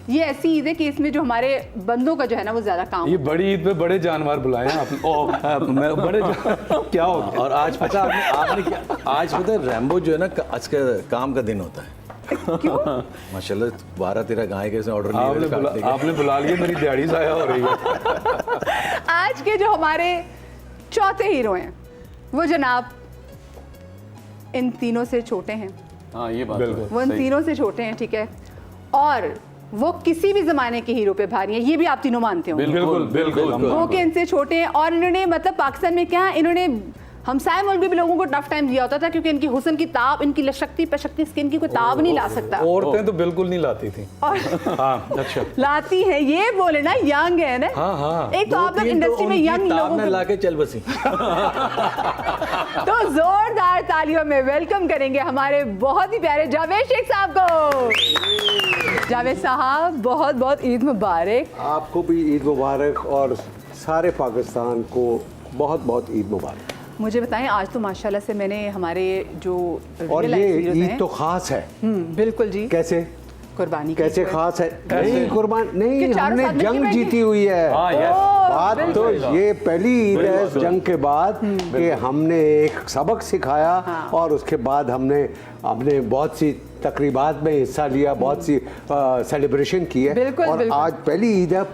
ये ऐसी ईद है कि इसमें जो हमारे बंदों का जो है ना वो ज्यादा काम ये बड़ी ईद पे बड़े जानवर बुलाए हैं आप। मैं बड़े क्या हो गया? और आज पता आपने क्या, आज पता है रैम्बो जो है ना आज का काम का दिन होता है। क्यों? माशाल्लाह 12-13 गाय के ऑर्डर लिए आपने बुला लिया, मेरी दिहाड़ी ज़ाया हो रही है। आज के जो हमारे चौथे हीरो हैं वो जनाब इन तीनों से छोटे हैं। हाँ ये बात बिल्कुल। वो इन तीनों से छोटे हैं, ठीक है, और वो किसी भी जमाने के हीरो पे भारी हैं, ये भी आप तीनों मानते हो। बिल्कुल बिल्कुल। वो के इनसे छोटे हैं और इन्होंने मतलब पाकिस्तान में क्या इन्होंने हमसाए मुल्क भी लोगों को टफ टाइम दिया होता था क्योंकि इनकी हुस्न की ताब, इनकी शक्ति पे शक्ति स्किन की कोई ताब नहीं ला सकता। औरतें तो बिल्कुल नहीं लाती थी। हाँ अच्छा। लाती है, ये बोले ना यंग है ना। हाँ हाँ। एक तो आप लोग इंडस्ट्री में यंग लोगों में को लाके चल बसी। तो जोरदार तालियों में वेलकम करेंगे हमारे बहुत ही प्यारे जावेद शेख साहब को। जावेद साहब बहुत बहुत ईद मुबारक। आपको भी ईद मुबारक और सारे पाकिस्तान को बहुत बहुत ईद मुबारक। मुझे बताएं, आज तो माशाल्लाह से मैंने हमारे जो और real ये life heroes ईद हैं- तो खास है। बिल्कुल जी। कैसे कुर्बानी की कैसे ईद है। खास है? नहीं कुर्बान नहीं, कि चारों हमने साथ मिलके जंग बैठे। जीती हुई है। हाँ यस। बात तो ये पहली ईद है इस जंग के बाद कि हमने एक सबक सिखाया और उसके बाद हमने बहुत सी तकरीबात में हिस्सा लिया, बहुत सी सेलिब्रेशन की है। बिल्कुल, और बिल्कुल। आज पहली ईद है,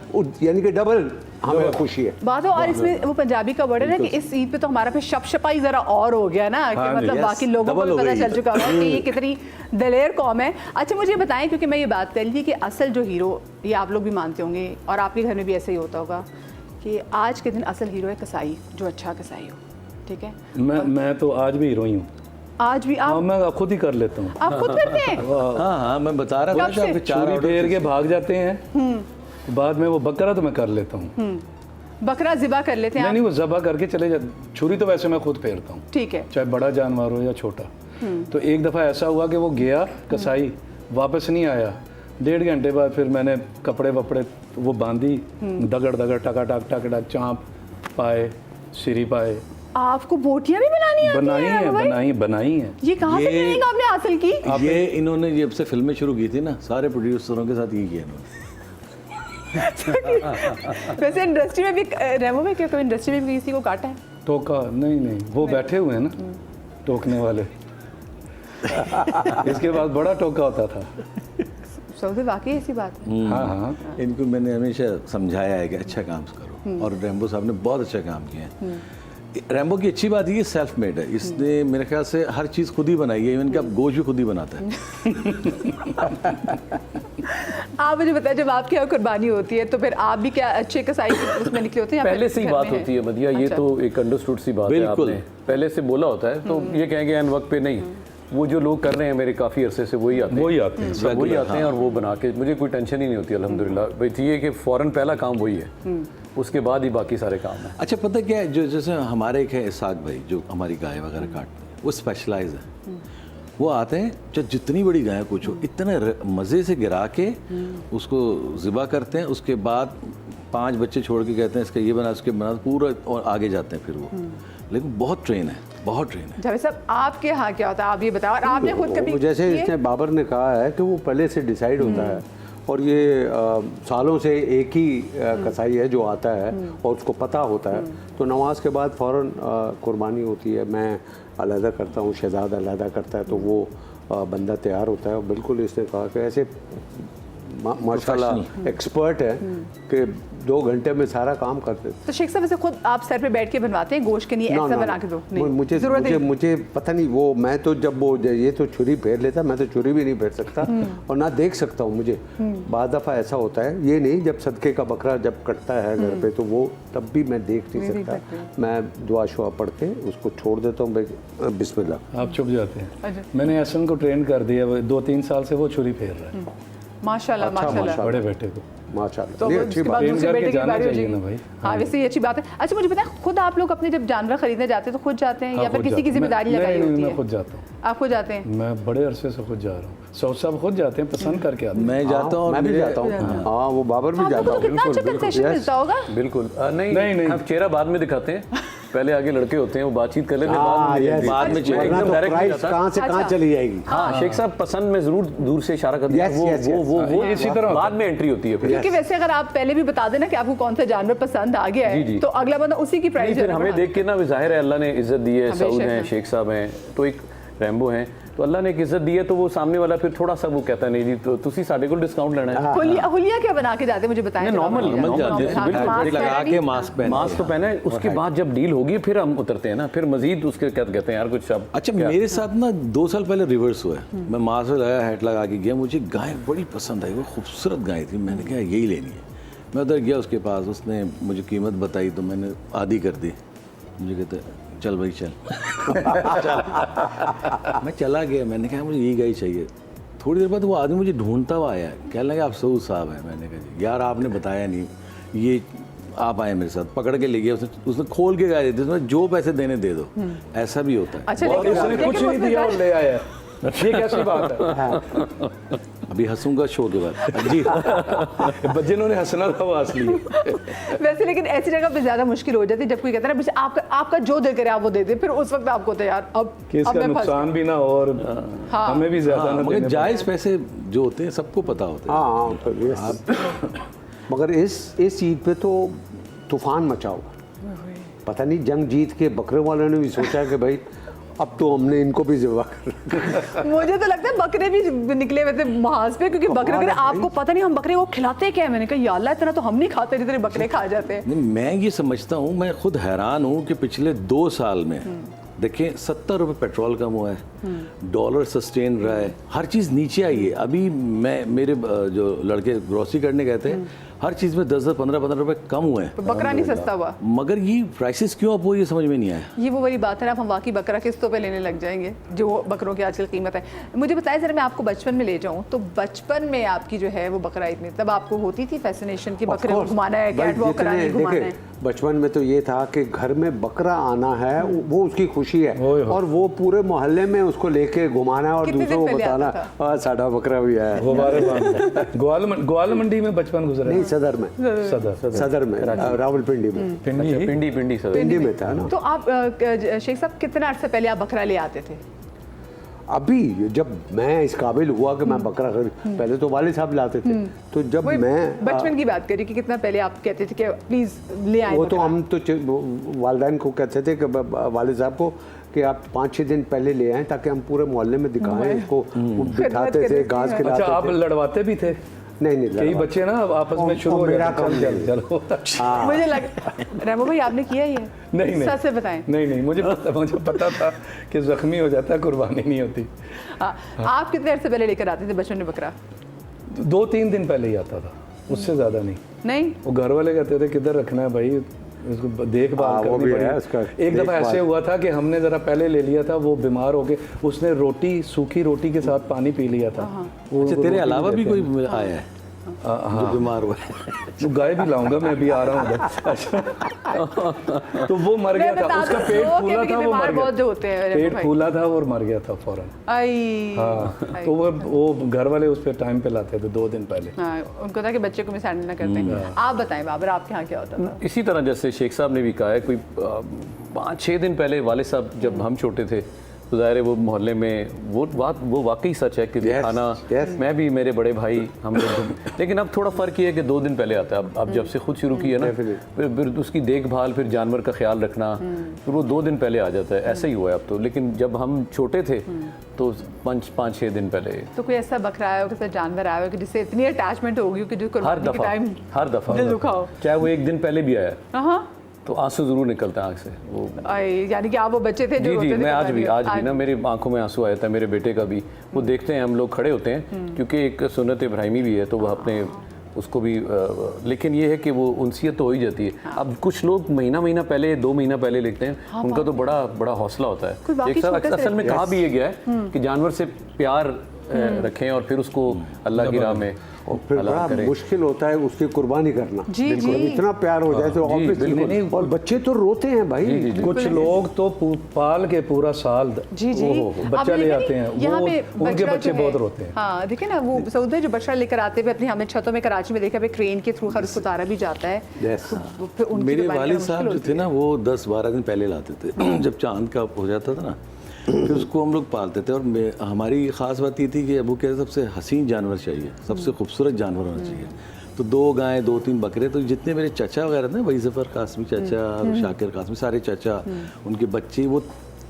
यानी कि डबल हमें खुशी है। बात हो, और इसमें वो पंजाबी का वर्ड है ना कि इस ईद पे तो हमारा पे शपाई जरा और हो गया ना कि हाँ, मतलब yes, बाकी लोगों को double भी हो पता गई चल ईद। चुका होगा कि ये कितनी दलेर कौम है। अच्छा मुझे बताएं, क्योंकि मैं ये बात कर रही थी कि असल जो हीरो, ये आप लोग भी मानते होंगे और आपके घर में भी ऐसा ही होता होगा कि आज के दिन असल हीरो है कसाई, जो अच्छा कसाई हो, ठीक है। मैं तो आज भी हीरो ही हूँ। आज भी हाँ आप मैं खुद ही कर लेता हूँ। आप खुद करते हैं? हाँ हाँ मैं बता रहा था कब से? आपके 4 चूड़ी फेर के ऑर्डर भाग जाते हैं, बाद में वो बकरा तो मैं कर लेता हूँ। बकरा ज़िबा कर लेते हैं नहीं आप? नहीं, वो जबा करके चले जाते। छुरी तो वैसे मैं खुद फेरता हूँ, ठीक है। चाहे बड़ा जानवर हो या छोटा। तो एक दफ़ा ऐसा हुआ कि वो गया कसाई, वापस नहीं आया। 1.5 घंटे बाद फिर मैंने कपड़े वपड़े वो बांधी, दगड़ दगड़ टका टक टक टक, चाँप पाए, सिरी पाए, आपको बोटियां भी बनानी आती बनाई हैं भाई? बनाई हैं। ये कहाँ से ये- ट्रेनिंग आपने हासिल की? ये इन्होंने जब से फिल्में शुरू की थी ना, सारे प्रोड्यूसरों के साथ ये किया इन्होंने। वैसे इंडस्ट्री में भी रेमो में क्या कभी इंडस्ट्री में भी किसी को काटा है? टोका नहीं, वो बैठे हुए हैं ना टोकने वाले। इसके बाद बड़ा टोका होता था। सऊदी वाकई ऐसी बात है। हाँ हाँ। इनको मैंने हमेशा समझाया है कि अच्छा काम करो, और रैम्बो साहब ने बहुत अच्छा काम किया है। रैम्बो की अच्छी बात ये सेल्फ मेड है, इसने मेरे ख्याल से हर चीज़ खुद ही बनाई है, इवन कि अब गोश्त भी खुद ही बनाता है। आप मुझे बताएं, जब आपके यहाँ कुर्बानी होती है तो फिर आप भी क्या अच्छे कसाई के उसमें निकले होते हैं या पहले फिर से ही घर बात में होती है मदिया, ये अच्छा। तो एक अंडरस्टूड सी बात है। बिल्कुल। आपने पहले से बोला होता है, तो ये कहेंगे एन वक्त पे नहीं। वो जो लोग कर रहे हैं मेरे काफ़ी अरसे से वही आते हैं, वही आते हैं, सब वही आते हैं और वो बना के, मुझे कोई टेंशन ही नहीं होती अल्हम्दुलिल्लाह। बस ये कि फ़ौरन पहला काम वही है, उसके बाद ही बाकी सारे काम हैं। अच्छा पता क्या है, जो जैसे हमारे एक है इसाक भाई जो हमारी गाय वगैरह काटते हैं, वो स्पेशलाइज है। वो आते हैं, जब जितनी बड़ी गाय कुछ हो, इतने मज़े से गिरा के उसको ज़िबा करते हैं, उसके बाद 5 बच्चे छोड़ के कहते हैं इसका ये बना, उसके बना, पूरा और आगे जाते हैं फिर वो। लेकिन बहुत ट्रेन है, बहुत ट्रेन है। जावेद साहब आपके यहाँ क्या होता है, आप ये बताओ। और आपने खुद कभी जैसे किए? इसने बाबर ने कहा है कि वो पहले से डिसाइड होता है, और ये सालों से एक ही कसाई है जो आता है और उसको पता होता है। तो नमाज के बाद फ़ौरन कुर्बानी होती है, मैं अलहदा करता हूँ, शहजाद अलहदा करता है, तो वो बंदा तैयार होता है। और बिल्कुल इसने कहा कि ऐसे माशाल्लाह एक्सपर्ट है कि 2 घंटे में सारा काम करते हैं। तो शेख साहब वैसे खुद आप सर पे बैठ के बनवाते हैं गोश्त के लिए, ऐसा बना के दो? मुझे जरूरत मुझे नहीं। मुझे पता नहीं, वो मैं तो जब वो ये तो छुरी फेर लेता, मैं तो छुरी भी नहीं फेर सकता और ना देख सकता हूँ। मुझे बाद दफ़ा ऐसा होता है, ये नहीं जब सदके का बकरा जब कटता है घर पे, तो वो तब भी मैं देख नहीं सकता। मैं दुआ शुआ पढ़ के उसको छोड़ देता हूँ, बिस्मिल्लाह। आप चुप जाते हैं। अच्छा। मैंने एहसन को ट्रेन कर दिया, 2-3 साल से वो छुरी फेर रहा है, माशाल्लाह माशाल्लाह। बड़े बेटे को। माशाल्लाह, तो ये उसके अच्छी बाद बात है। दूसरे करके बेटे की जाना बारी हो चाहिए जाएगी। ना भाई। हाँ वैसे ये अच्छी बात है। अच्छा मुझे बताएं, खुद आप लोग अपने जब जानवर खरीदने जाते हैं तो खुद जाते हैं या फिर किसी की जिम्मेदारी लगाई होती मैं है? खुद जाता हूँ। आप खुद जाते हैं? मैं बड़े अरसे से खुद जा रहा हूँ। सऊद साहब खुद जाते हैं, पसंद करके आते हैं। मैं जाता हूँ और मैं भी मेरे- जाता हूँ। हाँ, वो बाबर भी आप जाता लोगों को हूँ। कितना अच्छा कंसेशन मिलता होगा। बिल्कुल नहीं, नहीं। हम चेहरा बाद में दिखाते हैं, पहले आगे लड़के होते हैं वो बातचीत कर लेते हैं, बाद हाँ, में yes. बाद में एकदम वरना तो direct नहीं प्राइस जाता। कहाँ से कहाँ चली जाएगी। हाँ शेख साहब पसंद में जरूर दूर से इशारा करते हैं, Yes, वो yes, वो yes. वो वो इसी तरह होता बाद में एंट्री होती है फिर। क्योंकि वैसे अगर आप पहले भी बता देना कि आपको कौन सा जानवर पसंद आ गया जी, है जी। तो अगला बंदा उसी की नहीं, प्राइस फिर हमें देख के ना जाहिर है अल्लाह ने इज्जत दी है, हाँ, सऊद बेशक हैं, है। शेख साहब हैं, तो एक रैम्बो हैं, तो अल्लाह ने एक इज्जत दी है, तो वो सामने वाला फिर थोड़ा सा वो कहता है नहीं जी तो तुसी साडे को डिस्काउंट लेना है। हुलिया क्या बना के जाते हैं मुझे बताएं। नहीं, normal जाते हैं, हाँ, बिल्कुल, मास्क लगा पहना के नहीं। मास्क पहन मास्क तो पहना है, उसके बाद जब डील होगी फिर हम उतरते हैं ना, फिर मजीद उसके क्या कहते हैं यार कुछ अब अच्छा मेरे साथ ना 2 साल पहले रिवर्स हुआ है। मैं मास्क लगाया, हैट लगा के गया, मुझे गाय बड़ी पसंद आई, वो खूबसूरत गाय थी, मैंने कहा यही लेनी है। मैं उधर गया उसके पास, उसने मुझे कीमत बताई तो मैंने आधी कर दी। मुझे कहते चल भाई चल मैं चला गया, मैंने कहा मुझे यही गाय चाहिए। थोड़ी देर बाद वो आदमी मुझे ढूंढता हुआ आया, कहने लगा आप सऊद साहब हैं। मैंने कहा यार आपने बताया नहीं, ये आप आए मेरे साथ, पकड़ के ले गया, उसने खोल के गाय दी, उसने जो पैसे देने दे दो, ऐसा भी होता है। अच्छा और उसने कुछ नहीं दिया और ले आया, ये कैसी बात है? अभी हंसूंगा शो के बाद जी। जिन्होंने हंसना था वो हंस लिए। वैसे लेकिन ऐसी जगह पे ज्यादा मुश्किल हो जाती है जब कोई कहता है ना बस आपका जो दिल करे आप वो दे दे, फिर उस वक्त आपको तो यार अब कि इसका मैं फंस नुकसान भी ना हो और हमें भी ज्यादा ना मगर देने जायज़ पैसे जो होते हैं सबको पता होता है। हाँ तो yes. मगर इस ईद पे तो तूफान मचा हुआ। पता नहीं जंग जीत के बकरे वालों ने भी सोचा कि भाई अब तो हमने इनको भी ज़िबा कर। मुझे तो लगता है बकरे भी निकले हुए थे महाज पे, क्योंकि बकरे वगैरह आपको पता नहीं हम बकरे को खिलाते क्या है। मैंने कहा या अल्लाह इतना तो हम नहीं खाते जितने बकरे खा जाते हैं। नहीं, मैं ये समझता हूँ, मैं खुद हैरान हूँ कि पिछले 2 साल में देखिए 70 रुपये पेट्रोल कम हुआ है, डॉलर सस्टेन रहा है, हर चीज़ नीचे आई है। अभी मैं मेरे जो लड़के ग्रोसरी करने गए थे, हर चीज़ में 10-10, 15-15 रुपए कम हुए हैं, तो बकरा नहीं सस्ता हुआ। मगर ये प्राइसेस क्यों अप हुई ये समझ में नहीं आया। ये वो बड़ी बात है ना, अब हम वाकई बकरा किस्तों पे लेने लग जाएंगे जो बकरों की आजकल कीमत है। मुझे बताएं जरा, मैं आपको बचपन में ले जाऊं तो बचपन में आपकी जो है वो बकरा इतनी तब आपको होती थी फैसिनेशन कि बकरे को घुमाना है, कैट वॉक करानी है, घुमाना है? बचपन में तो ये था कि घर में बकरा आना है वो उसकी खुशी है, और वो पूरे मोहल्ले में उसको लेके घुमाना है और कितने दूसरों को दिन पहले बताना आता हाँ साडा बकरा भी आया है। ग्वाल मंडी में बचपन गुजरा नहीं सदर में, सदर में, रावलपिंडी में, पिंडी सर पिंडी में था ना। तो आप शेख साहब कितना अर्से पहले आप बकरा ले आते थे? अभी जब मैं इस काबिल हुआ कि मैं बकरा पहले तो वाले साहब लाते थे, तो जब वही मैं बचपन की बात करिए कि कितना पहले आप कहते थे कि प्लीज ले आए वो तो बकरा। हम तो वालदैन को कहते थे कि वाले साहब को कि आप 5-6 दिन पहले ले आएं ताकि हम पूरे मोहल्ले में दिखाएं उसको। वो बिठाते थे, घास अच्छा खिलाते आप थे। लड़वाते भी थे? नहीं कई लड़वा। बच्चे ना आपस में शुरू हो मेरा जाते काम हैं, नहीं चल चलो। हाँ। मुझे लग रेमो भाई आपने किया ये? नहीं सच से बताएं। नहीं मुझे पता था कि जख्मी हो जाता है, कुर्बानी नहीं होती। आप कितने अर्से पहले लेकर आते थे बचपन में बकरा? 2-3 दिन पहले ही आता था, उससे ज़्यादा नहीं। नहीं वो घर वाले कहते थे किधर रखना है भाई, उसको देखभाल वो करनी भी पड़ी। है उसका एक दफ़ा ऐसे हुआ था कि हमने ज़रा पहले ले लिया था, वो बीमार हो गए, उसने रोटी सूखी रोटी के साथ पानी पी लिया था। वो अच्छा तेरे रोटी अलावा भी देते कोई आया है जो बीमार हुआ है? तो गाय भी लाऊंगा, मैं भी आ रहा हूँ उधर। अच्छा तो वो मर गया था, उसका पेट फूला था, वो मर बहुत जो गया। होते हैं पेट फूला था और मर गया था फौरन। आई हाँ तो वो घर वाले उस पर टाइम पे लाते थे 2 दिन पहले। हाँ, उनको था कि बच्चे को मिस हैंडल ना करते हैं। आप बताएं बाबर आपके यहाँ क्या होता था? इसी तरह जैसे शेख साहब ने भी कहा है, कोई 5-6 दिन पहले वाले साहब जब हम छोटे थे तो ज़ाहिर है वो मोहल्ले में वो बात वो वाकई सच है कि खाना मैं भी मेरे बड़े भाई हम लोग लेकिन अब थोड़ा फ़र्क ये है कि 2 दिन पहले आता है। अब जब से खुद शुरू किया ना फिर उसकी देखभाल, फिर जानवर का ख्याल रखना, फिर वो 2 दिन पहले आ जाता है। ऐसा ही हुआ है अब तो, लेकिन जब हम छोटे थे तो 5-6 दिन पहले। तो कोई ऐसा बकरा आया हो, कैसा जानवर आया हो कि जिससे इतनी अटैचमेंट होगी कि जो कुर्बानी के टाइम हर दफ़ा दिल दुखा हो? चाहे वो 1 दिन पहले भी आया हाँ तो आंसू जरूर निकलता है आँख से। वो यानी कि आप वो बच्चे थे जो जी रोते थे मैं आज कुर्बानी भी ना मेरी आंखों में आंसू आया था, मेरे बेटे का भी। वो देखते हैं हम लोग खड़े होते हैं क्योंकि एक सुन्नत इब्राहिमी भी है तो वह अपने उसको भी लेकिन ये है कि वो उनसियत तो हो ही जाती है। अब कुछ लोग महीना पहले 2 महीना पहले लिखते हैं, उनका तो बड़ा हौसला होता है। एक साल असल में कहा भी ये गया है कि जानवर से प्यार रखें और फिर उसको अल्लाह की राह में और फिर हलाल बड़ा करें। मुश्किल होता है उसकी कुर्बानी करना। जी, बिल्कुल। जी। इतना प्यार हो जाए तो जी, ऑब्वियसली नहीं, और बच्चे तो रोते हैं भाई। कुछ लोग तो पाल के पूरा साल जी जी बच्चा आपने ले देखा आते हैं, नहीं? यहाँ वो पे उनके बछड़ा बच्चे जो है- बहुत रोते हैं। हाँ देखिए ना, वो सऊदी जो बछड़ा लेकर आते हुए अपनी हमने छतों में कराची में देखा भाई क्रेन के थ्रू हर उसको उतारा भी जाता है। Yes. तो वो फिर उनकी मेरे कुर्बानी वालिद करना साहब मुश्किल जो थे ना वो 10-12 दिन पहले लाते थे जब चांद का हो जाता था ना, फिर उसको हम लोग पालते थे। और हमारी ख़ास बात ये थी कि अबू कहते सबसे हसीन जानवर चाहिए, सबसे खूबसूरत जानवर होना चाहिए। तो 2 गायें 2-3 बकरे, तो जितने मेरे चाचा वगैरह थे, वही ज़फ़र कासमी चाचा, शाकिर कासमी, सारे चाचा, उनके बच्चे वो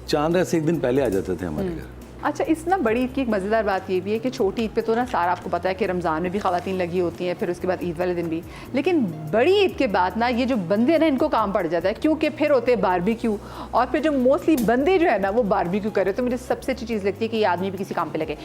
चांद से एक दिन पहले आ जाते थे हमारे घर। अच्छा, इस ना बड़ी ईद की एक मज़ेदार बात ये भी है कि छोटी ईद पे तो ना सारा आपको पता है कि रमज़ान में भी ख़वातीन लगी होती हैं, फिर उसके बाद ईद वाले दिन भी, लेकिन बड़ी ईद के बाद ना ये जो बंदे हैं ना इनको काम पड़ जाता है, क्योंकि फिर होते हैं बारबेक्यू, और फिर जो मोस्टली बंदे जो है ना वो बारबेक्यू करे। तो मुझे सबसे अच्छी चीज़ लगती है कि ये आदमी भी किसी काम पे लगे।